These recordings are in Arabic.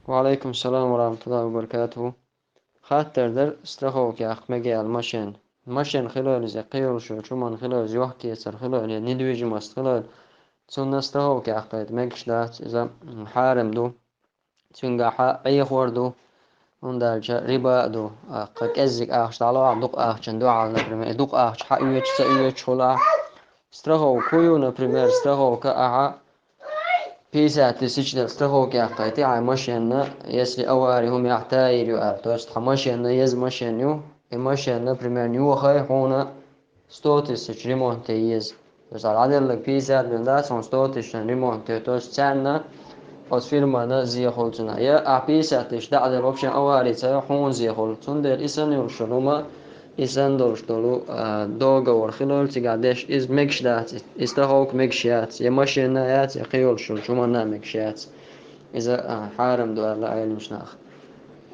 وعليكم السلام ورحمة الله وبركاته. خاطر در استخوك يا أخ مجي المشين. المشين خلال زي قيل شو من خلال زي وحكي يسر خلال يعني ندويج مست خلال تون استخوك يا أخ قيد مجش دات إذا حارم دو تون قاحا أي خوردو وندالجا ربا دو قد أزك أخش تعالوا عبدوك أخش دو على نبرم دوك أخش حقيوش سأيوش خلا استخوك كويو نبرم استخوك أها بيسا تسجل استخوك يا قايتي على مشينا يسلي أواري هم يحتاج يو توست مشينا يز مشينيو مشينا بريمير نيو خاي هونا ستوتس ريمونتي يز بس على عدد لك بيسا من ده سون ستوتس ريمونتي توست تاعنا أس فيلمنا زي خلطنا يا بيسا تش ده عدد الأوبشن أواري تاعي هون زي خلطون ده إسان يوشلوما إسان دولشتولو دوغا ورخلول تيقادش إز ميكش دات إستخوك ميكشيات يا مشينا يات يا قيول شو منا ميكشيات إذا حارم دو لا أيل مشناخ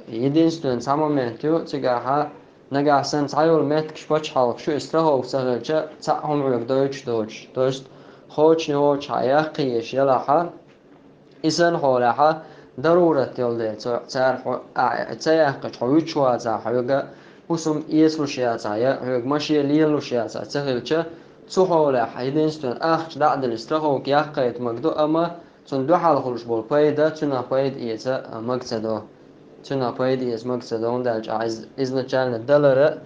يدينستون سامو ميتو تيقاها نقع سن تعيول ميت كشبوش حالك شو استخوك سغلجة تعهم عيق دوش دوست خوش نوش حياقيش يلا حال إسان حولها ضرورة يولد تعرف حويج وازا حوجا وسم يسلو شياتا يا حوج ماشي ليلو شياتا تغلچه تو حوله حيدنستون أخش دعد الاستخوك يقيت مقدو أما تون دو حال خلوش بول بايدا تون بايد إيتا مقصدو تون بايد إيز مقصدو دالج عايز إذن جالنا دلرة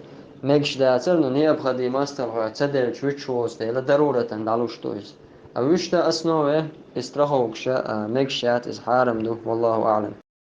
مقش داتر نونيا بخدي ماستر هو تدل شويتش وستيلا ضرورة دالوش تويز أوشتا أسنوه استرخوكشا مقشات إزحارم دو والله أعلم.